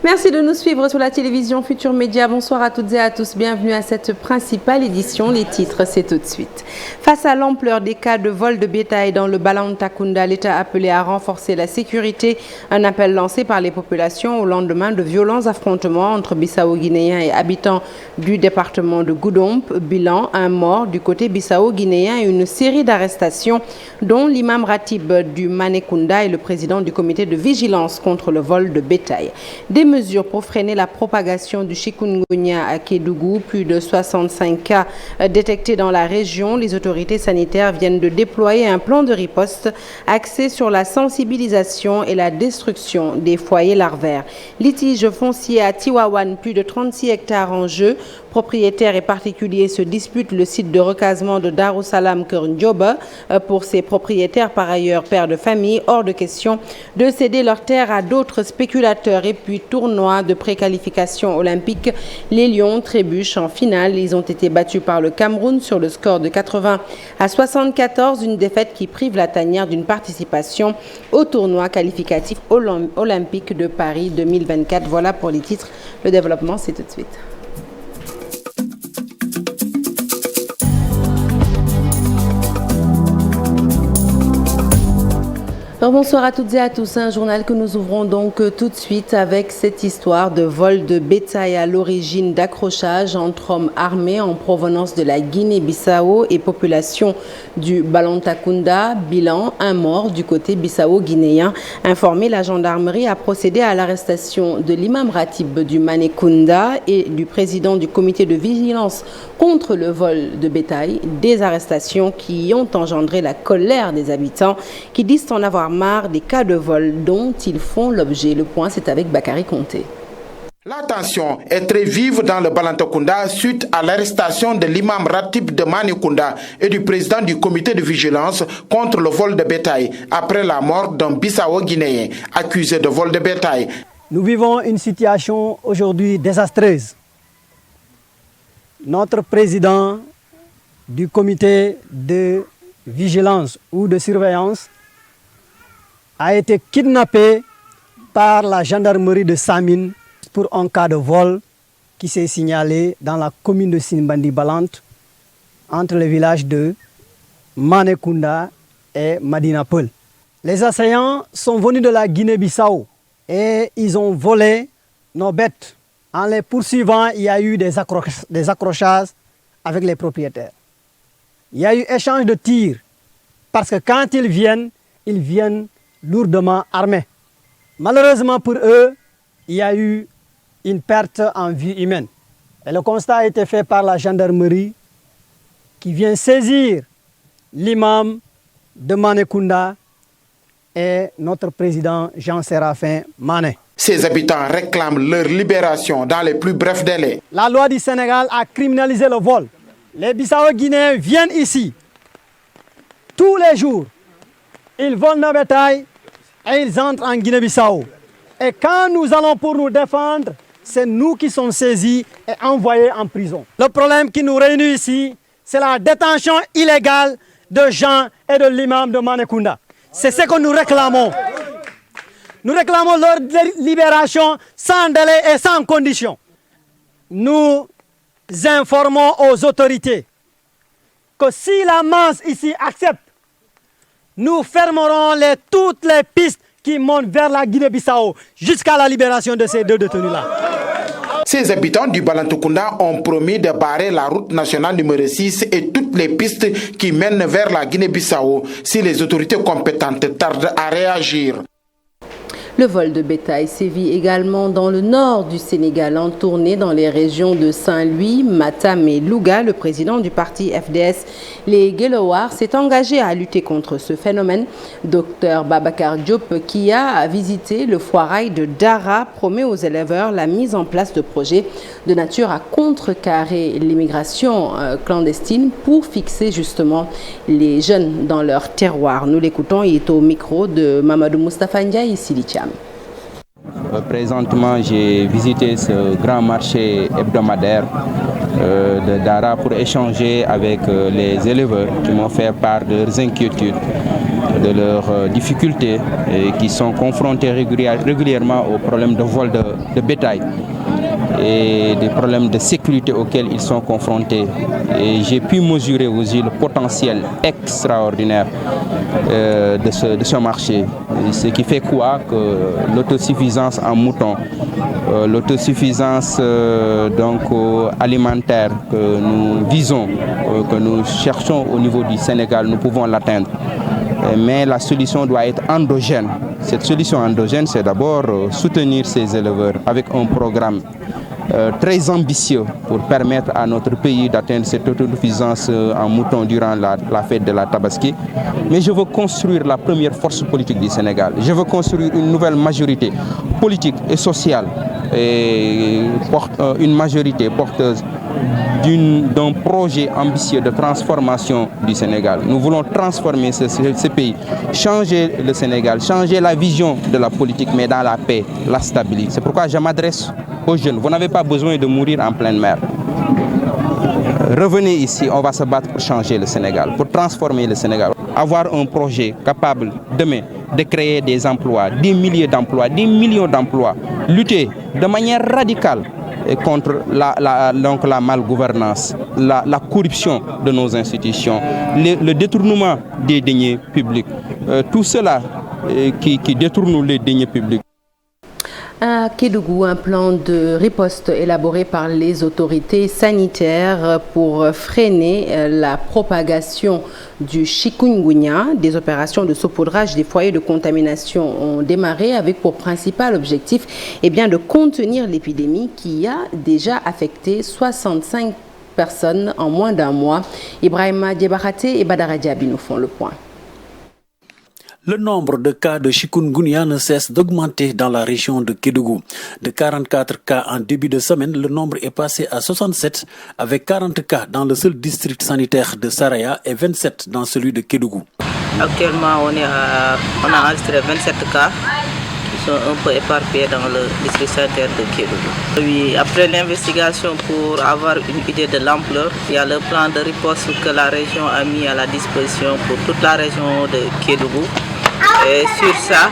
Merci de nous suivre sur la télévision Futur Média. Bonsoir à toutes et à tous. Bienvenue à cette principale édition. Les titres, c'est tout de suite. Face à l'ampleur des cas de vol de bétail dans le Balantakunda, l'État a appelé à renforcer la sécurité. Un appel lancé par les populations au lendemain de violents affrontements entre Bissau-Guinéens et habitants du département de Goudomp. Bilan, un mort du côté Bissau-Guinéen et une série d'arrestations, dont l'imam Ratib du Manekunda et le président du comité de vigilance contre le vol de bétail. Des mesures pour freiner la propagation du chikungunya à Kédougou. Plus de 65 cas détectés dans la région. Les autorités sanitaires viennent de déployer un plan de riposte axé sur la sensibilisation et la destruction des foyers larvaires. Litige foncier à Tiwawan, plus de 36 hectares en jeu. Propriétaires et particuliers se disputent le site de recasement de Darussalam Kernjoba. Pour ces propriétaires, par ailleurs pères de famille, hors de question de céder leurs terres à d'autres spéculateurs. Et puis tournoi de préqualification olympique, les Lions trébuchent en finale. Ils ont été battus par le Cameroun sur le score de 80-74, une défaite qui prive la tanière d'une participation au tournoi qualificatif olympique de Paris 2024. Voilà pour les titres. Le développement, c'est tout de suite. Alors bonsoir à toutes et à tous, un journal que nous ouvrons donc tout de suite avec cette histoire de vol de bétail à l'origine d'accrochage entre hommes armés en provenance de la Guinée-Bissau et population du Balantakunda. Bilan, un mort du côté bissau-guinéen. Informé, la gendarmerie a procédé à l'arrestation de l'imam Ratib du Manekunda et du président du comité de vigilance contre le vol de bétail. Des arrestations qui ont engendré la colère des habitants qui disent en avoir marre des cas de vol dont ils font l'objet. Le point, c'est avec Bakary Conté. La tension est très vive dans le Balantakunda suite à l'arrestation de l'imam Ratib de Manekunda et du président du comité de vigilance contre le vol de bétail après la mort d'un Bissau-Guinéen accusé de vol de bétail. Nous vivons une situation aujourd'hui désastreuse. Notre président du comité de vigilance ou de surveillance a été kidnappé par la gendarmerie de Samine pour un cas de vol qui s'est signalé dans la commune de Sinbandi-Balante entre les villages de Manekunda et Madinapol. Les assaillants sont venus de la Guinée-Bissau et ils ont volé nos bêtes. En les poursuivant, il y a eu des accrochages avec les propriétaires. Il y a eu échange de tirs parce que quand ils viennent lourdement armés. Malheureusement pour eux, il y a eu une perte en vie humaine. Et le constat a été fait par la gendarmerie qui vient saisir l'imam de Manekunda et notre président Jean-Séraphin Mané. Ces habitants réclament leur libération dans les plus brefs délais. La loi du Sénégal a criminalisé le vol. Les Bissau-Guinéens viennent ici tous les jours. Ils volent nos bétail et ils entrent en Guinée-Bissau. Et quand nous allons pour nous défendre, c'est nous qui sommes saisis et envoyés en prison. Le problème qui nous réunit ici, c'est la détention illégale de Jean et de l'imam de Manekunda. C'est ce que nous réclamons. Nous réclamons leur libération sans délai et sans condition. Nous informons aux autorités que si la masse ici accepte, nous fermerons toutes les pistes qui montent vers la Guinée-Bissau jusqu'à la libération de ces deux détenus-là. Ces habitants du Balantakunda ont promis de barrer la route nationale numéro 6 et toutes les pistes qui mènent vers la Guinée-Bissau si les autorités compétentes tardent à réagir. Le vol de bétail sévit également dans le nord du Sénégal, en tournée dans les régions de Saint-Louis, Matam et Louga. Le président du parti FDS, les Guelewar, s'est engagé à lutter contre ce phénomène. Dr Babacar Diop, qui a visité le foirail de Dara, promet aux éleveurs la mise en place de projets de nature à contrecarrer l'immigration clandestine pour fixer justement les jeunes dans leur terroir. Nous l'écoutons, il est au micro de Mamadou Moustapha Ndiaye ici Licham. Présentement, j'ai visité ce grand marché hebdomadaire de Dara pour échanger avec les éleveurs qui m'ont fait part de leurs inquiétudes de leurs difficultés et qui sont confrontés régulièrement aux problèmes de vol de bétail et des problèmes de sécurité auxquels ils sont confrontés. Et j'ai pu mesurer aussi le potentiel extraordinaire de ce marché. Et ce qui fait quoi que l'autosuffisance en moutons, l'autosuffisance alimentaire que nous visons, que nous cherchons au niveau du Sénégal, nous pouvons l'atteindre. Mais la solution doit être endogène. Cette solution endogène, c'est d'abord soutenir ces éleveurs avec un programme très ambitieux pour permettre à notre pays d'atteindre cette autosuffisance en moutons durant la fête de la Tabaski. Mais je veux construire la première force politique du Sénégal. Je veux construire une nouvelle majorité politique et sociale, et une majorité porteuse d'un projet ambitieux de transformation du Sénégal. Nous voulons transformer ce pays, changer le Sénégal, changer la vision de la politique, mais dans la paix, la stabilité. C'est pourquoi je m'adresse aux jeunes. Vous n'avez pas besoin de mourir en pleine mer. Revenez ici, on va se battre pour changer le Sénégal, pour transformer le Sénégal. Avoir un projet capable demain de créer des emplois, des milliers d'emplois, des millions d'emplois. Lutter de manière radicale contre la malgouvernance, la corruption de nos institutions, le détournement des deniers publics. Tout cela qui détourne les deniers publics. À Kédougou, un plan de riposte élaboré par les autorités sanitaires pour freiner la propagation du chikungunya. Des opérations de saupoudrage des foyers de contamination ont démarré avec pour principal objectif de contenir l'épidémie qui a déjà affecté 65 personnes en moins d'un mois. Ibrahima Diabakhate et Badara Diaby nous font le point. Le nombre de cas de chikungunya ne cesse d'augmenter dans la région de Kédougou. De 44 cas en début de semaine, le nombre est passé à 67, avec 40 cas dans le seul district sanitaire de Saraya et 27 dans celui de Kédougou. Actuellement, on a enregistré 27 cas qui sont un peu éparpillés dans le district sanitaire de Kédougou. Oui, après l'investigation pour avoir une idée de l'ampleur, il y a le plan de riposte que la région a mis à la disposition pour toute la région de Kédougou. Et sur ça,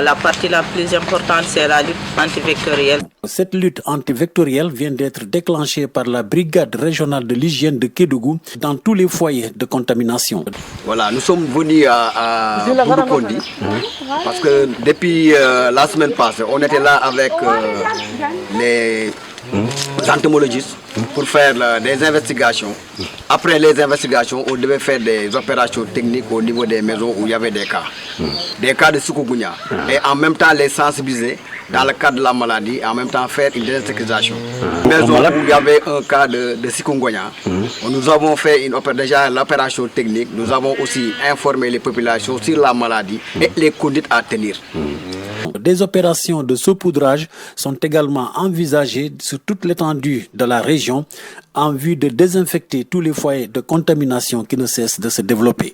la partie la plus importante, c'est la lutte antivectorielle. Cette lutte antivectorielle vient d'être déclenchée par la brigade régionale de l'hygiène de Kédougou dans tous les foyers de contamination. Voilà, nous sommes venus à Bouloukondi parce que depuis la semaine passée, on était là avec les entomologistes pour faire des investigations. Après les investigations, on devait faire des opérations techniques au niveau des maisons où il y avait des cas de chikungunya. Et en même temps les sensibiliser dans le cadre de la maladie et en même temps faire une désintoxication. Maison où il y avait un cas de chikungunya, nous avons fait déjà l'opération technique. Nous avons aussi informé les populations sur la maladie et les conduites à tenir. Des opérations de saupoudrage sont également envisagées sur toute l'étendue de la région en vue de désinfecter tous les foyers de contamination qui ne cessent de se développer.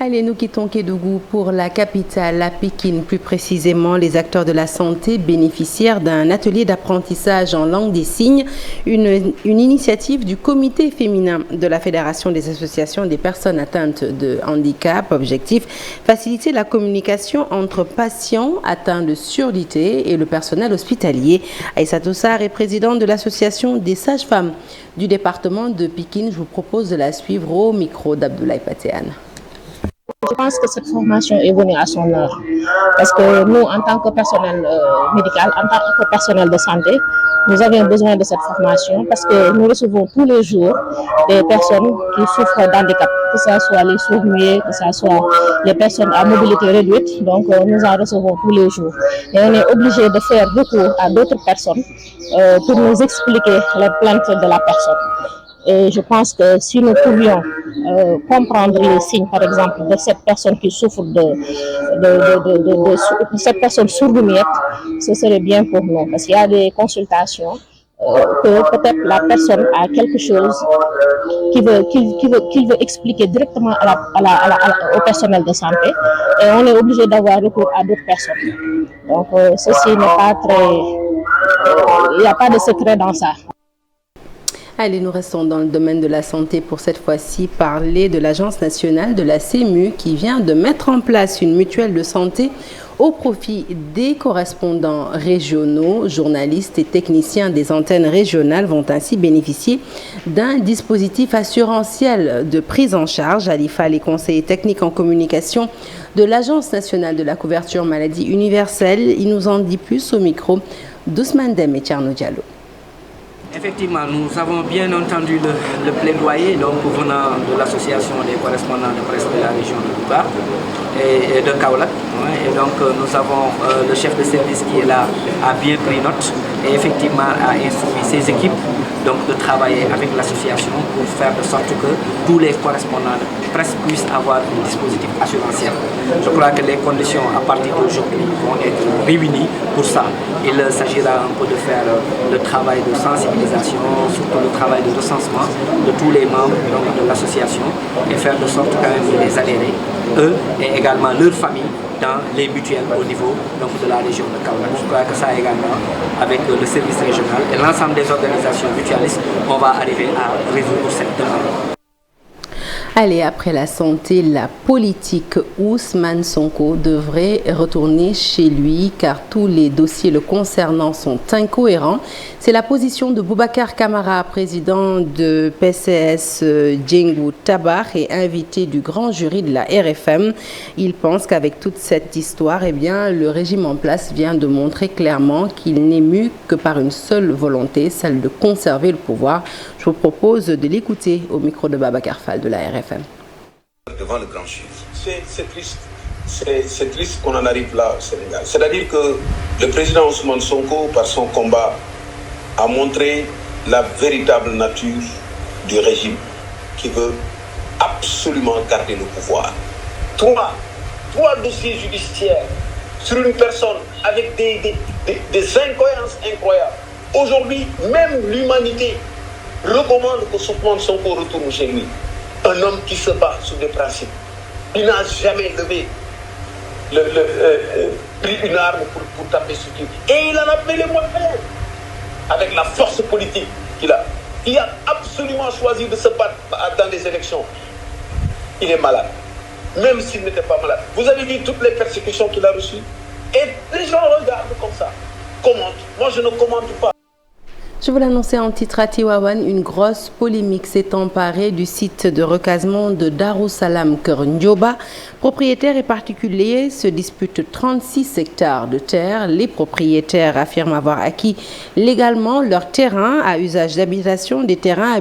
Allez, nous quittons Kédougou pour la capitale, à Pékin. Plus précisément, les acteurs de la santé bénéficiaires d'un atelier d'apprentissage en langue des signes, une initiative du comité féminin de la Fédération des associations des personnes atteintes de handicap. Objectif, faciliter la communication entre patients atteints de surdité et le personnel hospitalier. Aïssatou Sarr est présidente de l'association des sages-femmes du département de Pékin. Je vous propose de la suivre au micro d'Abdoulaye Patéane. Je pense que cette formation est venue à son heure parce que nous, en tant que personnel médical, en tant que personnel de santé, nous avions besoin de cette formation parce que nous recevons tous les jours des personnes qui souffrent d'handicap, que ce soit les sourds-muets, que ce soit les personnes à mobilité réduite. Donc, nous en recevons tous les jours. Et on est obligé de faire recours à d'autres personnes pour nous expliquer les plaintes de la personne. Et je pense que si nous pouvions comprendre les signes, par exemple, de cette personne qui souffre de cette personne sourde-muette, ce serait bien pour nous. Parce qu'il y a des consultations que peut-être la personne a quelque chose qu'il veut expliquer directement au personnel de santé. Et on est obligé d'avoir recours à d'autres personnes. Donc, ceci n'est pas très... il n'y a pas de secret dans ça. Allez, nous restons dans le domaine de la santé pour cette fois-ci parler de l'Agence nationale de la CMU qui vient de mettre en place une mutuelle de santé au profit des correspondants régionaux. Journalistes et techniciens des antennes régionales vont ainsi bénéficier d'un dispositif assurantiel de prise en charge. Alifa, les conseillers techniques en communication de l'Agence nationale de la couverture maladie universelle. Il nous en dit plus au micro d'Ousmane Dem et Tierno Diallo. Effectivement, nous avons bien entendu le plaidoyer donc, venant de l'association des correspondants de presse de la région de Louga et de Kaolack. Et donc nous avons le chef de service qui est là, a bien pris note et effectivement a instruit ses équipes donc, de travailler avec l'association pour faire de sorte que tous les correspondants de presse puissent avoir un dispositif assurantiel. Je crois que les conditions à partir d'aujourd'hui vont être réunies pour ça. Il s'agira un peu de faire le travail de sensibilisation, surtout le travail de recensement de tous les membres donc, de l'association et faire de sorte quand même de les adhérer, eux et également leurs familles, dans les mutuelles au niveau donc, de la région de Kaolack. Je crois que ça également, avec le service régional et l'ensemble des organisations mutualistes, on va arriver à résoudre cette demande. Allez, après la santé, la politique, Ousmane Sonko devrait retourner chez lui car tous les dossiers le concernant sont incohérents. C'est la position de Boubacar Camara, président de PCS Djengou Tabar et invité du grand jury de la RFM. Il pense qu'avec toute cette histoire, eh bien, le régime en place vient de montrer clairement qu'il n'est mu que par une seule volonté, celle de conserver le pouvoir. Je vous propose de l'écouter au micro de Babacar Fall de la RFM. Devant le grand jury. C'est triste. C'est triste qu'on en arrive là au Sénégal. C'est-à-dire que le président Ousmane Sonko, par son combat, a montré la véritable nature du régime qui veut absolument garder le pouvoir. Trois dossiers judiciaires sur une personne avec des incohérences incroyables. Aujourd'hui, même l'humanité recommande que Ousmane Sonko retourne chez lui. Un homme qui se bat sur des principes. Il n'a jamais levé pris une arme pour taper sur lui. Et il en a fait les moyens avec la force politique qu'il a. Il a absolument choisi de se battre dans des élections. Il est malade. Même s'il n'était pas malade. Vous avez vu toutes les persécutions qu'il a reçues. Et les gens regardent comme ça. Commentent. Moi, je ne commente pas. Je vous l'annonçais en titre à Tiwawan, une grosse polémique s'est emparée du site de recasement de Darussalam Keur Ndioba. Propriétaires et particuliers se disputent 36 hectares de terre. Les propriétaires affirment avoir acquis légalement leurs terrains à usage d'habitation, des terrains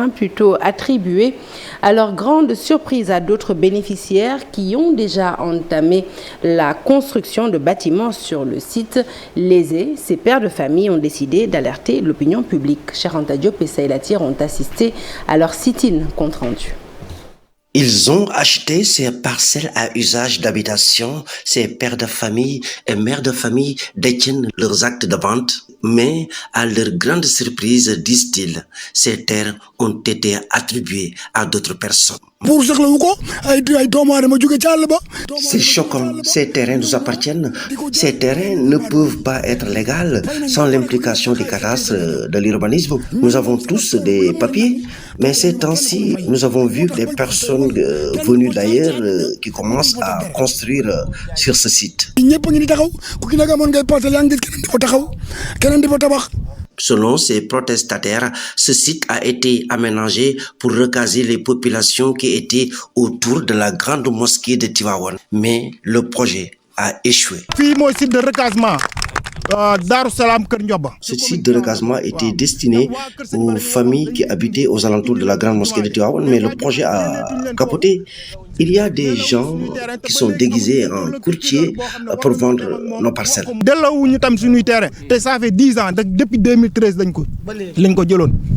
plutôt attribués. À leur grande surprise à d'autres bénéficiaires qui ont déjà entamé la construction de bâtiments sur le site. Lésés, ces pères de famille ont décidé d'alerter l'opinion publique. Charanta Diop et Saïla Tir ont assisté à leur sit-in compte rendu. Ils ont acheté ces parcelles à usage d'habitation. Ces pères de famille et mères de famille détiennent leurs actes de vente. Mais à leur grande surprise, disent-ils, ces terres ont été attribuées à d'autres personnes. C'est choquant. Ces terrains nous appartiennent. Ces terrains ne peuvent pas être légaux sans l'implication du cadastre, de l'urbanisme. Nous avons tous des papiers, mais ces temps-ci, nous avons vu des personnes venues d'ailleurs qui commencent à construire sur ce site. Selon ces protestataires, ce site a été aménagé pour recaser les populations qui étaient autour de la grande mosquée de Tivaouane. Mais le projet a échoué. Ce site de recasement était destiné aux familles qui habitaient aux alentours de la grande mosquée de Tivaouane, mais le projet a capoté. Il y a des gens qui sont déguisés en courtiers pour vendre nos parcelles.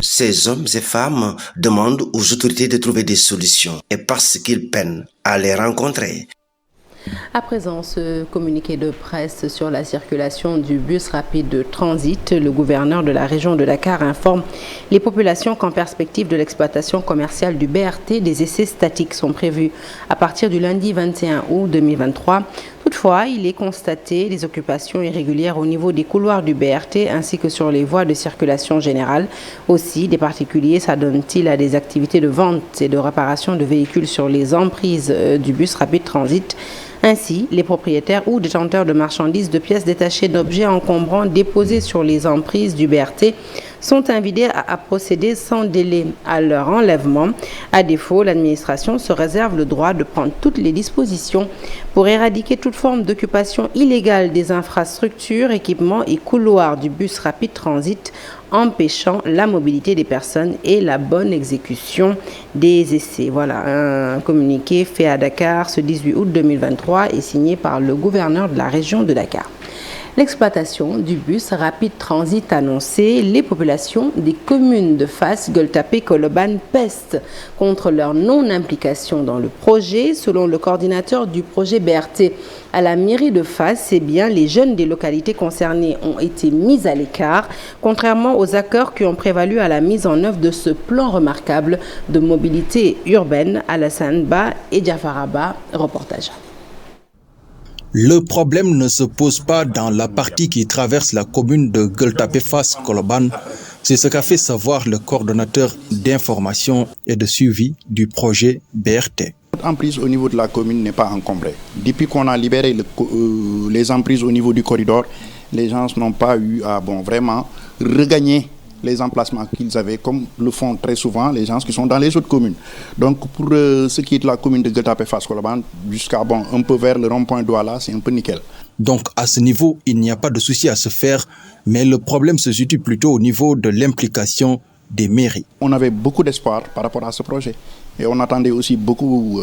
Ces hommes et femmes demandent aux autorités de trouver des solutions et parce qu'ils peinent à les rencontrer. À présent, ce communiqué de presse sur la circulation du bus rapide de transit, le gouverneur de la région de Dakar informe les populations qu'en perspective de l'exploitation commerciale du BRT, des essais statiques sont prévus à partir du lundi 21 août 2023. Toutefois, Toutefois, il est constaté des occupations irrégulières au niveau des couloirs du BRT ainsi que sur les voies de circulation générale. Aussi, des particuliers s'adonnent-ils à des activités de vente et de réparation de véhicules sur les emprises du bus rapide transit. Ainsi, les propriétaires ou détenteurs de marchandises, de pièces détachées, d'objets encombrants déposés sur les emprises du BRT sont invités à procéder sans délai à leur enlèvement. À défaut, l'administration se réserve le droit de prendre toutes les dispositions pour éradiquer toute forme d'occupation illégale des infrastructures, équipements et couloirs du bus rapide transit, empêchant la mobilité des personnes et la bonne exécution des essais. Voilà un communiqué fait à Dakar ce 18 août 2023 et signé par le gouverneur de la région de Dakar. L'exploitation du bus rapide transit annoncé, les populations des communes de Fass, Gueule-Tapée, Colobane pestent contre leur non-implication dans le projet. Selon le coordinateur du projet BRT à la mairie de Fass, eh bien, les jeunes des localités concernées ont été mis à l'écart, contrairement aux accords qui ont prévalu à la mise en œuvre de ce plan remarquable de mobilité urbaine. Alassane Ba et Diafaraba, reportage. Le problème ne se pose pas dans la partie qui traverse la commune de Gueule-Tapée-Fass-Colobane. C'est ce qu'a fait savoir le coordonnateur d'information et de suivi du projet BRT. L'emprise au niveau de la commune n'est pas encombrée. Depuis qu'on a libéré les emprises au niveau du corridor, les gens n'ont pas eu à vraiment regagner les emplacements qu'ils avaient, comme le font très souvent les gens qui sont dans les autres communes. Donc pour ce qui est de la commune de Gueule-Tapée-Fass-Colobane, jusqu'à un peu vers le rond-point Douala, c'est un peu nickel. Donc à ce niveau, il n'y a pas de souci à se faire, mais le problème se situe plutôt au niveau de l'implication des mairies. On avait beaucoup d'espoir par rapport à ce projet et on attendait aussi beaucoup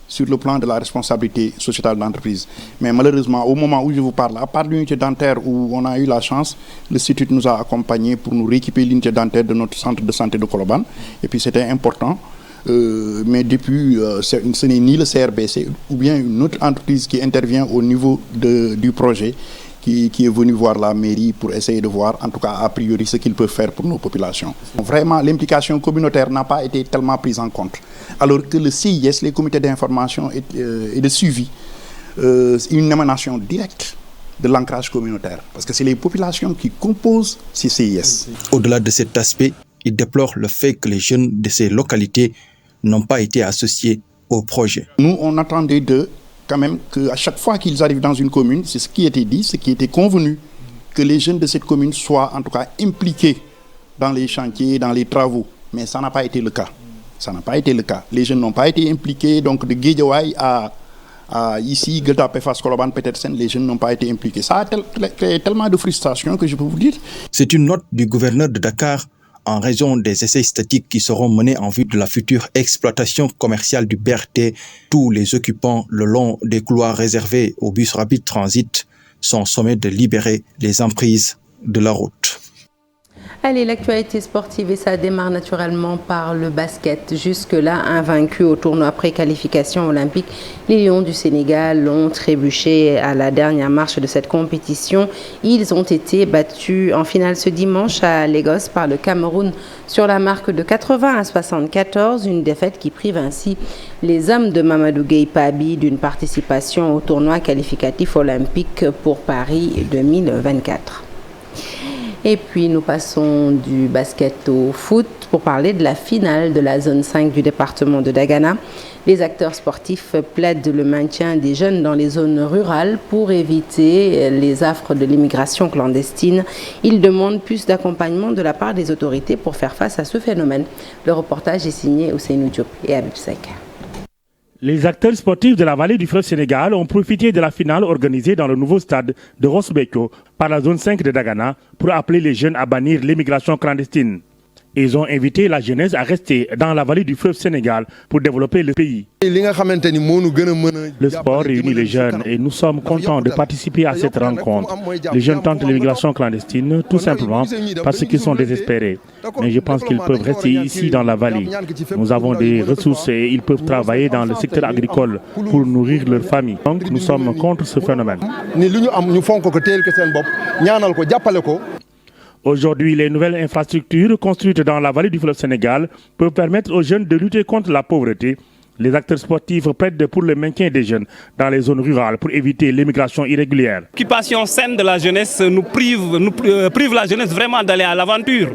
sur le plan de la responsabilité sociétale d'entreprise. Mais malheureusement, au moment où je vous parle, à part l'unité dentaire où on a eu la chance, le CETUD nous a accompagnés pour nous rééquiper l'unité dentaire de notre centre de santé de Colobane. Et puis c'était important. Mais depuis, ce n'est ni le CRBC ou bien une autre entreprise qui intervient au niveau du projet qui est venu voir la mairie pour essayer de voir, en tout cas a priori, ce qu'ils peuvent faire pour nos populations. Vraiment, l'implication communautaire n'a pas été tellement prise en compte. Alors que le CIS, les comités d'information et de suivi, une émanation directe de l'ancrage communautaire. Parce que c'est les populations qui composent ces CIS. Au-delà de cet aspect, il déplore le fait que les jeunes de ces localités n'ont pas été associés au projet. Nous, on attendait d'eux quand même qu'à chaque fois qu'ils arrivent dans une commune, c'est ce qui était dit, ce qui était convenu, que les jeunes de cette commune soient en tout cas impliqués dans les chantiers, dans les travaux. Mais ça n'a pas été le cas. Ça n'a pas été le cas. Les jeunes n'ont pas été impliqués, donc de Guédiawaye à ici, Gueule-Tapée-Fass-Colobane, Petersen, les jeunes n'ont pas été impliqués. Ça a créé tellement de frustration que je peux vous dire. C'est une note du gouverneur de Dakar en raison des essais statiques qui seront menés en vue de la future exploitation commerciale du BRT. Tous les occupants le long des couloirs réservés au bus rapide transit sont sommés de libérer les emprises de la route. Allez, l'actualité sportive, et ça démarre naturellement par le basket. Jusque-là, invaincus au tournoi pré-qualification olympique, les Lions du Sénégal ont trébuché à la dernière marche de cette compétition. Ils ont été battus en finale ce dimanche à Lagos par le Cameroun sur la marque de 80-74, une défaite qui prive ainsi les hommes de Mamadou Gueye Pabi d'une participation au tournoi qualificatif olympique pour Paris 2024. Et puis nous passons du basket au foot pour parler de la finale de la zone 5 du département de Dagana. Les acteurs sportifs plaident le maintien des jeunes dans les zones rurales pour éviter les affres de l'immigration clandestine. Ils demandent plus d'accompagnement de la part des autorités pour faire face à ce phénomène. Le reportage est signé Ousseynou Diop et Abib Sek. Les acteurs sportifs de la vallée du fleuve Sénégal ont profité de la finale organisée dans le nouveau stade de Ross Béthio par la zone 5 de Dagana pour appeler les jeunes à bannir l'immigration clandestine. Ils ont invité la jeunesse à rester dans la vallée du fleuve Sénégal pour développer le pays. Le sport réunit les jeunes et nous sommes contents de participer à cette rencontre. Les jeunes tentent l'immigration clandestine tout simplement parce qu'ils sont désespérés. Mais je pense qu'ils peuvent rester ici dans la vallée. Nous avons des ressources et ils peuvent travailler dans le secteur agricole pour nourrir leur famille. Donc nous sommes contre ce phénomène. Aujourd'hui, les nouvelles infrastructures construites dans la vallée du fleuve Sénégal peuvent permettre aux jeunes de lutter contre la pauvreté Les acteurs sportifs plaident pour le maintien des jeunes dans les zones rurales pour éviter l'immigration irrégulière. L'occupation saine de la jeunesse nous prive la jeunesse vraiment d'aller à l'aventure.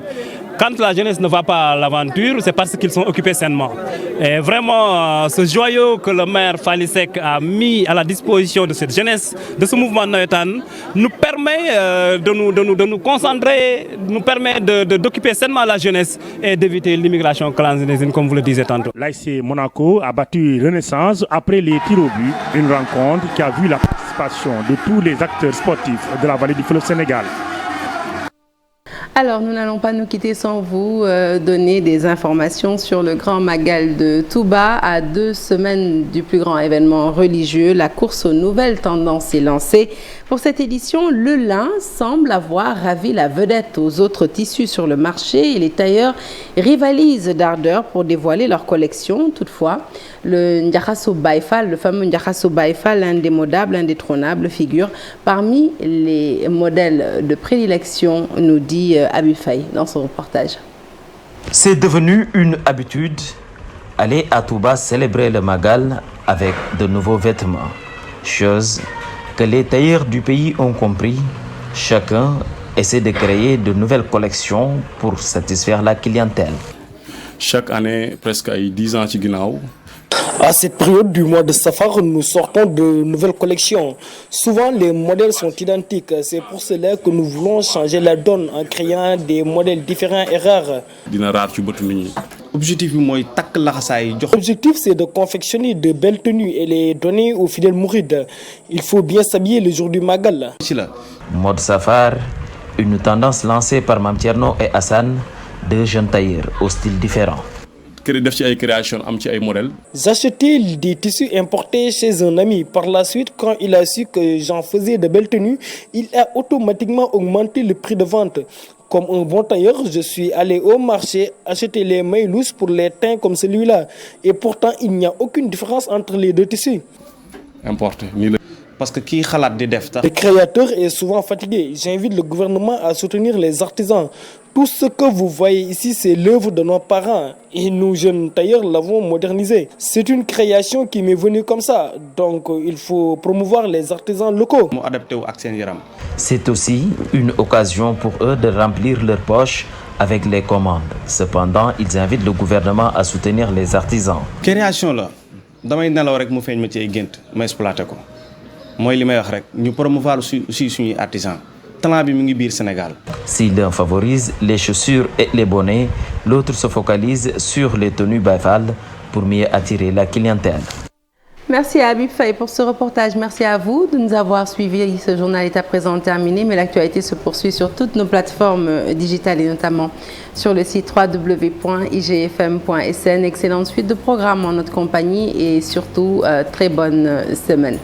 Quand la jeunesse ne va pas à l'aventure, c'est parce qu'ils sont occupés sainement. Et vraiment, ce joyau que le maire Falisek a mis à la disposition de cette jeunesse, de ce mouvement Nawetan, nous permet de nous concentrer, nous permet d'occuper sainement la jeunesse et d'éviter l'immigration clandestine, comme vous le disiez tantôt. L'ASC Monaco a battu Renaissance après les tirs au but, une rencontre qui a vu la participation de tous les acteurs sportifs de la vallée du fleuve Sénégal. Alors, nous n'allons pas nous quitter sans vous donner des informations sur le Grand Magal de Touba. À 2 semaines du plus grand événement religieux, la course aux nouvelles tendances est lancée. Pour cette édition, le lin semble avoir ravi la vedette aux autres tissus sur le marché et les tailleurs rivalisent d'ardeur pour dévoiler leur collection. Toutefois, le Ndiakhasso Baïfal, le fameux Ndiakhasso Baïfal, indémodable, indétrônable, figure parmi les modèles de prédilection, nous dit Habib Faye dans son reportage. C'est devenu une habitude, aller à Touba célébrer le Magal avec de nouveaux vêtements. Chose que les tailleurs du pays ont compris. Chacun essaie de créer de nouvelles collections pour satisfaire la clientèle. Chaque année, presque à 10 ans, à cette période du mois de Safar, nous sortons de nouvelles collections. Souvent, les modèles sont identiques. C'est pour cela que nous voulons changer la donne en créant des modèles différents et rares. L'objectif, c'est de confectionner de belles tenues et les donner aux fidèles mourides. Il faut bien s'habiller le jour du Magal. Mode Safar, une tendance lancée par Mam Thierno et Hassan, 2 jeunes tailleurs au style différent. J'achetais des tissus importés chez un ami. Par la suite, quand il a su que j'en faisais de belles tenues, il a automatiquement augmenté le prix de vente. Comme un bon tailleur, je suis allé au marché acheter les mailles lousses pour les teints comme celui-là. Et pourtant, il n'y a aucune différence entre les deux tissus. Parce que le créateur est souvent fatigué. J'invite le gouvernement à soutenir les artisans. Tout ce que vous voyez ici, c'est l'œuvre de nos parents. Et nous, jeunes tailleurs, l'avons modernisé. C'est une création qui m'est venue comme ça. Donc, il faut promouvoir les artisans locaux. C'est aussi une occasion pour eux de remplir leurs poches avec les commandes. Cependant, ils invitent le gouvernement à soutenir les artisans. Création là, nous promouvoir aussi artisans. Si l'un favorise les chaussures et les bonnets, l'autre se focalise sur les tenues Baïfal pour mieux attirer la clientèle. Merci à Habib Faye pour ce reportage. Merci à vous de nous avoir suivis. Ce journal est à présent terminé, mais l'actualité se poursuit sur toutes nos plateformes digitales et notamment sur le site www.igfm.sn. Excellente suite de programmes en notre compagnie et surtout très bonne semaine.